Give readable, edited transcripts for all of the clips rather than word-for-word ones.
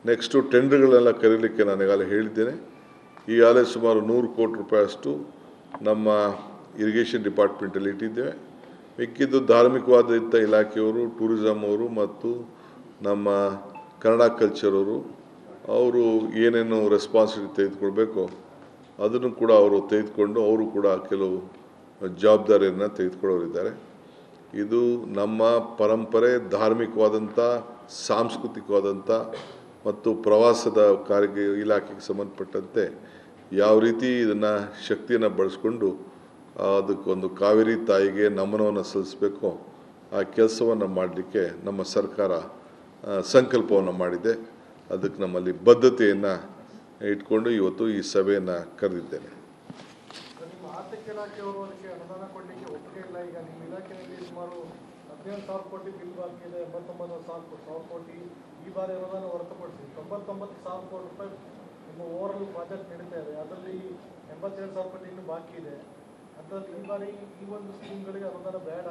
Next ಟೆಂಡರ್ಗಳೆಲ್ಲ ಕರೀಲಿಕ್ಕೆ ನಾನು ಈಗಾಗಲೇ ಹೇಳಿದ್ದೇನೆ. ಈಗಾಗಲೇ ಸುಮಾರು 100 ಕೋಟಿ ರೂಪಾಯಿಯಷ್ಟು ನಮ್ಮ ಇರಿಗೇಷನ್ ಡಿಪಾರ್ಟ್ಮೆಂಟಲ್ಲಿ ಇಟ್ಟಿದ್ದೇವೆ. ಮಿಕ್ಕಿದ್ದು ಧಾರ್ಮಿಕವಾದಂಥ ಇಲಾಖೆಯವರು, ಟೂರಿಸಮ್ ಅವರು ಮತ್ತು ನಮ್ಮ ಕನ್ನಡ ಕಲ್ಚರ್ ಅವರು ಏನೇನು ರೆಸ್ಪಾನ್ಸಿಬಿಲಿಟಿ ತೆಗೆದುಕೊಳ್ಬೇಕು ಅದನ್ನು ಕೂಡ ಅವರು ತೆಗೆದುಕೊಂಡು ಅವರು ಕೂಡ ಕೆಲವು ಜವಾಬ್ದಾರಿಯನ್ನು ತೆಗೆದುಕೊಳ್ಳೋರಿದ್ದಾರೆ. ಇದು ನಮ್ಮ ಪರಂಪರೆ, ಧಾರ್ಮಿಕವಾದಂಥ, ಸಾಂಸ್ಕೃತಿಕವಾದಂಥ ಮತ್ತು ಪ್ರವಾಸದ ಇಲಾಖೆಗೆ ಸಂಬಂಧಪಟ್ಟಂತೆ ಯಾವ ರೀತಿ ಇದನ್ನು ಶಕ್ತಿಯನ್ನು ಬಳಸ್ಕೊಂಡು ಅದಕ್ಕೊಂದು ಕಾವೇರಿ ತಾಯಿಗೆ ನಮನವನ್ನು ಸಲ್ಲಿಸಬೇಕು ಆ ಕೆಲಸವನ್ನು ಮಾಡಲಿಕ್ಕೆ ನಮ್ಮ ಸರ್ಕಾರ ಸಂಕಲ್ಪವನ್ನು ಮಾಡಿದೆ. ಅದಕ್ಕೆ ನಮ್ಮಲ್ಲಿ ಬದ್ಧತೆಯನ್ನು ಇಟ್ಕೊಂಡು ಇವತ್ತು ಈ ಸಭೆಯನ್ನು ಕರೆದಿದ್ದೇನೆ. ನಿಮ್ಮ ಆರ್ಥಿಕ ಇಲಾಖೆಯವರು ಅದಕ್ಕೆ ಅನುದಾನ ಕೊಡಲಿಕ್ಕೆ ಒಪ್ಪಿಗೆ ಇಲ್ಲ. ಈಗ ನಿಮ್ಮ ಇಲಾಖೆಯಲ್ಲಿ ಸುಮಾರು 17,000 ಕೋಟಿ ಬಿಲ್ ಬಾಕಿ ಇದೆ, 89,000 ಕೋಟಿ ಈ ಬಾರಿ ಅನುದಾನ ಹೊರತುಪಡಿಸಿ 99,000 ಕೋಟಿ ರೂಪಾಯಿ ನಿಮ್ಮ ಓವರಾಲ್ ಪ್ರಾಜೆಕ್ಟ್ ನಡೀತಾ ಇದೆ. ಅದರಲ್ಲಿ 87,000 ಕೋಟಿ ಇನ್ನೂ ಬಾಕಿ ಇದೆ. ಅದರಲ್ಲಿ ಈ ಬಾರಿ ಈ ಒಂದು ಸ್ಕೀಮ್ಗಳಿಗೆ ಅನುದಾನ ಬೇಡ,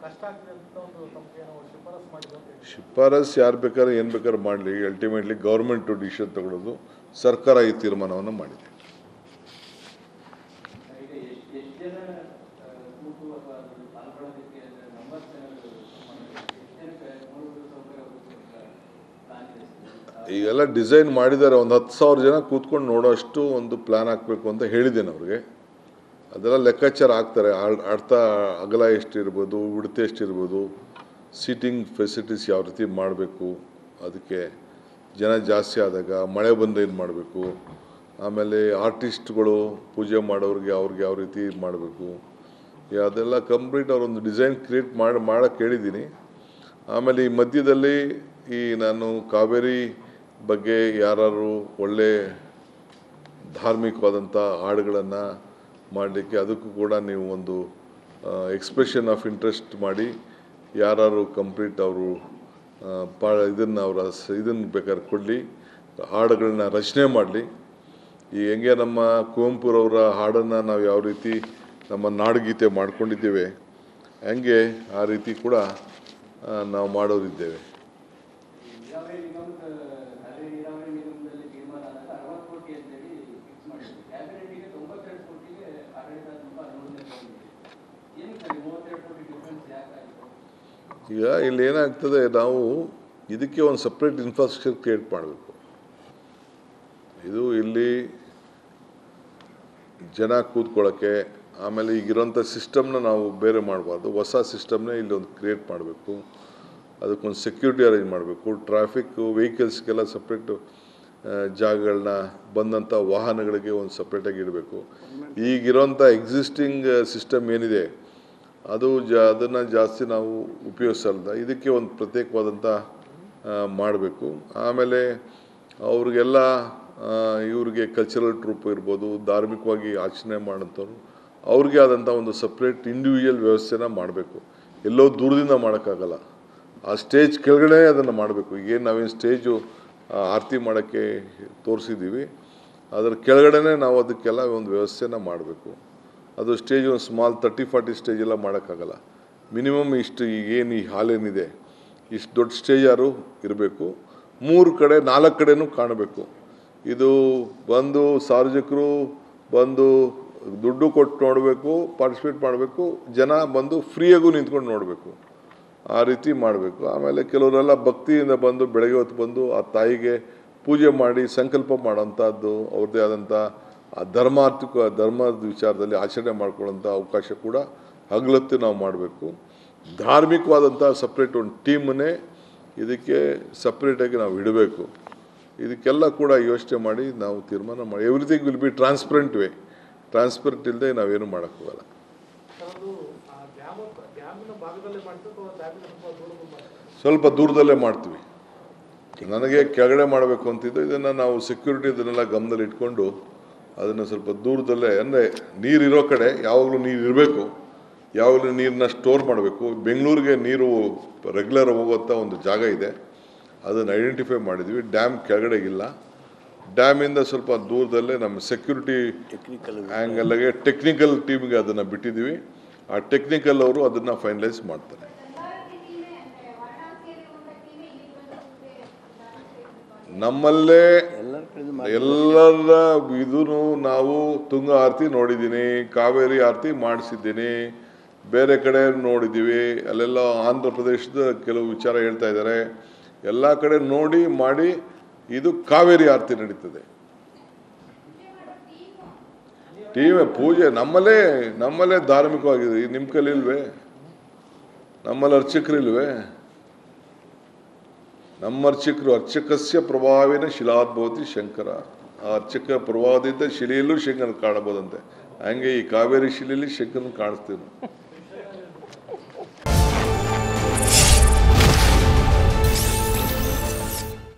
ಕಷ್ಟ ಆಗ್ತದೆ ಅಂತ ಒಂದು ತಮಗೆ ನಾವು ಶಿಫಾರಸು ಮಾಡಿದ್ವಿ. ಶಿಫಾರಸು ಯಾರು ಬೇಕಾದ್ರೆ ಏನು ಬೇಕಾದ್ರೆ ಮಾಡಲಿ, ಅಲ್ಟಿಮೇಟ್ಲಿ ಗೌರ್ಮೆಂಟ್ ಡಿಸಿಷನ್ ತಗೊಳ್ಳೋದು. ಸರ್ಕಾರ ಈ ತೀರ್ಮಾನವನ್ನು ಮಾಡಿದೆ. ಈಗೆಲ್ಲ ಡಿಸೈನ್ ಮಾಡಿದ್ದಾರೆ. ಒಂದು 10,000 ಜನ ಕೂತ್ಕೊಂಡು ನೋಡೋಷ್ಟು ಒಂದು ಪ್ಲ್ಯಾನ್ ಹಾಕಬೇಕು ಅಂತ ಹೇಳಿದ್ದೇನೆ ಅವ್ರಿಗೆ. ಅದೆಲ್ಲ ಲೆಕ್ಕಾಚಾರ ಆಗ್ತಾರೆ. ಅಗಲ ಎಷ್ಟಿರ್ಬೋದು, ವಿಡ್ತ್ ಎಷ್ಟಿರ್ಬೋದು, ಸೀಟಿಂಗ್ ಫೆಸಿಲಿಟೀಸ್ ಯಾವ ರೀತಿ ಮಾಡಬೇಕು, ಅದಕ್ಕೆ ಜನ ಜಾಸ್ತಿ ಆದಾಗ ಮಳೆ ಬಂದರೆ ಏನು ಮಾಡಬೇಕು, ಆಮೇಲೆ ಆರ್ಟಿಸ್ಟ್ಗಳು ಪೂಜೆ ಮಾಡೋರಿಗೆ ಅವ್ರಿಗೆ ಯಾವ ರೀತಿ ಮಾಡಬೇಕು, ಅದೆಲ್ಲ ಕಂಪ್ಲೀಟ್ ಅವರೊಂದು ಡಿಸೈನ್ ಕ್ರಿಯೇಟ್ ಮಾಡೋಕ್ಕೆ ಹೇಳಿದ್ದೀನಿ. ಆಮೇಲೆ ಈ ಮಧ್ಯದಲ್ಲಿ ನಾನು ಕಾವೇರಿ ಬಗ್ಗೆ ಯಾರು ಒಳ್ಳೆ ಧಾರ್ಮಿಕವಾದಂಥ ಹಾಡುಗಳನ್ನು ಮಾಡಲಿಕ್ಕೆ ಅದಕ್ಕೂ ಕೂಡ ನೀವು ಒಂದು ಎಕ್ಸ್ಪ್ರೆಷನ್ ಆಫ್ ಇಂಟ್ರೆಸ್ಟ್ ಮಾಡಿ ಯಾರು ಕಂಪ್ಲೀಟ್ ಅವರು ಇದನ್ನು ಬೇಕಾದ್ರೆ ಕೊಡಲಿ, ಹಾಡುಗಳನ್ನ ರಚನೆ ಮಾಡಲಿ. ಈ ಹೆಂಗೆ ನಮ್ಮ ಕುವೆಂಪುರವರ ಹಾಡನ್ನು ನಾವು ಯಾವ ರೀತಿ ನಮ್ಮ ನಾಡಗೀತೆ ಮಾಡ್ಕೊಂಡಿದ್ದೇವೆ ಹಂಗೆ ಆ ರೀತಿ ಕೂಡ ನಾವು ಮಾಡೋರಿದ್ದೇವೆ. ಈಗ ಇಲ್ಲಿ ಏನಾಗ್ತದೆ, ನಾವು ಇದಕ್ಕೆ ಒಂದು ಸಪ್ರೇಟ್ ಇನ್ಫ್ರಾಸ್ಟ್ರಕ್ಚರ್ ಕ್ರಿಯೇಟ್ ಮಾಡಬೇಕು. ಇದು ಇಲ್ಲಿ ಜನ ಕೂತ್ಕೊಳ್ಳೋಕ್ಕೆ, ಆಮೇಲೆ ಈಗಿರೋಂಥ ಸಿಸ್ಟಮ್ನ ನಾವು ಬೇರೆ ಮಾಡಬಾರ್ದು. ಹೊಸ ಸಿಸ್ಟಮ್ನೇ ಇಲ್ಲಿ ಒಂದು ಕ್ರಿಯೇಟ್ ಮಾಡಬೇಕು. ಅದಕ್ಕೊಂದು ಸೆಕ್ಯೂರಿಟಿ ಅರೇಂಜ್ ಮಾಡಬೇಕು. ಟ್ರಾಫಿಕ್ ವೆಹಿಕಲ್ಸ್ಗೆಲ್ಲ ಸಪ್ರೇಟು ಜಾಗಗಳನ್ನ, ಬಂದಂಥ ವಾಹನಗಳಿಗೆ ಒಂದು ಸಪ್ರೇಟಾಗಿ ಇಡಬೇಕು. ಈಗಿರೋಂಥ ಎಕ್ಸಿಸ್ಟಿಂಗ್ ಸಿಸ್ಟಮ್ ಏನಿದೆ ಅದನ್ನು ಜಾಸ್ತಿ ನಾವು ಉಪಯೋಗಿಸಲ್ದ, ಇದಕ್ಕೆ ಒಂದು ಪ್ರತ್ಯೇಕವಾದಂಥ ಮಾಡಬೇಕು. ಆಮೇಲೆ ಅವ್ರಿಗೆಲ್ಲ ಇವ್ರಿಗೆ ಕಲ್ಚರಲ್ ಟ್ರೂಪ್ ಇರ್ಬೋದು, ಧಾರ್ಮಿಕವಾಗಿ ಆಚರಣೆ ಮಾಡೋಂಥವ್ರು ಅವ್ರಿಗೆ ಆದಂಥ ಒಂದು ಸಪ್ರೇಟ್ ಇಂಡಿವಿಜುವಲ್ ವ್ಯವಸ್ಥೆನ ಮಾಡಬೇಕು. ಎಲ್ಲೋ ದೂರದಿಂದ ಮಾಡೋಕ್ಕಾಗಲ್ಲ. ಆ ಸ್ಟೇಜ್ ಕೆಳಗಡೆ ಅದನ್ನು ಮಾಡಬೇಕು. ಈಗೇನು ನಾವೇನು ಸ್ಟೇಜು ಆರತಿ ಮಾಡೋಕ್ಕೆ ತೋರಿಸಿದ್ದೀವಿ, ಅದರ ಕೆಳಗಡೆ ನಾವು ಅದಕ್ಕೆಲ್ಲ ಒಂದು ವ್ಯವಸ್ಥೆನ ಮಾಡಬೇಕು. ಅದು ಸ್ಟೇಜ್ ಒಂದು ಸ್ಮಾಲ್ 30-40 ಸ್ಟೇಜೆಲ್ಲ ಮಾಡೋಕ್ಕಾಗಲ್ಲ. ಮಿನಿಮಮ್ ಇಷ್ಟು ಈಗೇನು ಈ ಹಾಲೇನಿದೆ ಇಷ್ಟು ದೊಡ್ಡ ಸ್ಟೇಜ್ ಯಾರು ಇರಬೇಕು. 3 ಕಡೆ 4 ಕಡೆನೂ ಕಾಣಬೇಕು. ಇದು ಬಂದು ಸಾರ್ವಜನಿಕರು ಬಂದು ದುಡ್ಡು ಕೊಟ್ಟು ನೋಡಬೇಕು, ಪಾರ್ಟಿಸಿಪೇಟ್ ಮಾಡಬೇಕು, ಜನ ಬಂದು ಫ್ರೀಯಾಗೂ ನಿಂತ್ಕೊಂಡು ನೋಡಬೇಕು. ಆ ರೀತಿ ಮಾಡಬೇಕು. ಆಮೇಲೆ ಕೆಲವರೆಲ್ಲ ಭಕ್ತಿಯಿಂದ ಬಂದು ಬೆಳಗ್ಗೆ ಹೊತ್ತು ಬಂದು ಆ ತಾಯಿಗೆ ಪೂಜೆ ಮಾಡಿ ಸಂಕಲ್ಪ ಮಾಡೋಂಥದ್ದು, ಅವ್ರದ್ದೇ ಆದಂಥ ಧರ್ಮದ ವಿಚಾರದಲ್ಲಿ ಆಚರಣೆ ಮಾಡ್ಕೊಳ್ಳೋಂಥ ಅವಕಾಶ ಕೂಡ ಹಗಲತ್ತು ನಾವು ಮಾಡಬೇಕು. ಧಾರ್ಮಿಕವಾದಂಥ ಸಪ್ರೇಟ್ ಒಂದು ಟೀಮನ್ನೇ ಇದಕ್ಕೆ ಸಪ್ರೇಟಾಗಿ ನಾವು ಇಡಬೇಕು. ಇದಕ್ಕೆಲ್ಲ ಕೂಡ ಯೋಚನೆ ಮಾಡಿ ನಾವು ತೀರ್ಮಾನ ಮಾಡಿ everything will be transparent way. Transparent ಇಲ್ಲದೆ ನಾವೇನು ಮಾಡೋಕ್ಕೋಗಲ್ಲ. ಸ್ವಲ್ಪ ದೂರದಲ್ಲೇ ಮಾಡ್ತೀವಿ. ನನಗೆ ಕೆಳಗಡೆ ಮಾಡಬೇಕು ಅಂತಿದ್ದು, ಇದನ್ನು ನಾವು ಸೆಕ್ಯೂರಿಟಿ ಇದನ್ನೆಲ್ಲ ಗಮನದಲ್ಲಿ ಇಟ್ಕೊಂಡು ಅದನ್ನು ಸ್ವಲ್ಪ ದೂರದಲ್ಲೇ, ಅಂದರೆ ನೀರಿರೋ ಕಡೆ ಯಾವಾಗಲೂ ನೀರು ಇರಬೇಕು, ಯಾವಾಗಲೂ ನೀರನ್ನ ಸ್ಟೋರ್ ಮಾಡಬೇಕು. ಬೆಂಗಳೂರಿಗೆ ನೀರು ರೆಗ್ಯುಲರ್ ಹೋಗುವಂಥ ಒಂದು ಜಾಗ ಇದೆ, ಅದನ್ನು ಐಡೆಂಟಿಫೈ ಮಾಡಿದ್ವಿ. ಡ್ಯಾಮ್ ಕೆಳಗಡೆ ಇಲ್ಲ, ಡ್ಯಾಮಿಂದ ಸ್ವಲ್ಪ ದೂರದಲ್ಲೇ ನಮ್ಮ ಸೆಕ್ಯೂರಿಟಿ ಆ್ಯಂಗಲ್ಗೆ ಟೆಕ್ನಿಕಲ್ ಟೀಮ್ಗೆ ಅದನ್ನು ಬಿಟ್ಟಿದ್ದೀವಿ. ಆ ಟೆಕ್ನಿಕಲ್ ಅವರು ಅದನ್ನು ಫೈನಲೈಸ್ ಮಾಡ್ತಾರೆ. ನಮ್ಮಲ್ಲೇ ಎಲ್ಲರ ಇದೂ ನಾವು ತುಂಗ ಆರತಿ ನೋಡಿದ್ದೀನಿ, ಕಾವೇರಿ ಆರತಿ ಮಾಡಿಸಿದ್ದೀನಿ, ಬೇರೆ ಕಡೆ ನೋಡಿದ್ದೀವಿ. ಅಲ್ಲೆಲ್ಲ ಆಂಧ್ರ ಪ್ರದೇಶದ ಕೆಲವು ವಿಚಾರ ಹೇಳ್ತಾ ಇದ್ದಾರೆ. ಎಲ್ಲ ಕಡೆ ನೋಡಿ ಮಾಡಿ ಇದು ಕಾವೇರಿ ಆರತಿ ನಡೀತದೆ. ಟೀಮೆ ಪೂಜೆ ನಮ್ಮಲ್ಲೇ ಧಾರ್ಮಿಕವಾಗಿದೆ. ನಿಮ್ಮ ಕೈಲಿ ಇಲ್ವೇ? ನಮ್ಮಲ್ಲಿ ಅರ್ಚಕರಿಲ್ವೇ? ನಮ್ಮ ಅರ್ಚಕಸ್ಯ ಪ್ರಭಾವಿನ ಶಿಲಾದ್ಭವತಿ ಶಂಕರ. ಆ ಅರ್ಚಕ ಪ್ರಭಾವದಿಂದ ಶಿಲೆಯಲ್ಲೂ ಶಂಕರನ ಕಾಣಬಹುದಂತೆ. ಹಂಗೆ ಈ ಕಾವೇರಿ ಶಿಲೆಯಲ್ಲಿ ಶಂಕರನ ಕಾಣಿಸ್ತೀವಿ.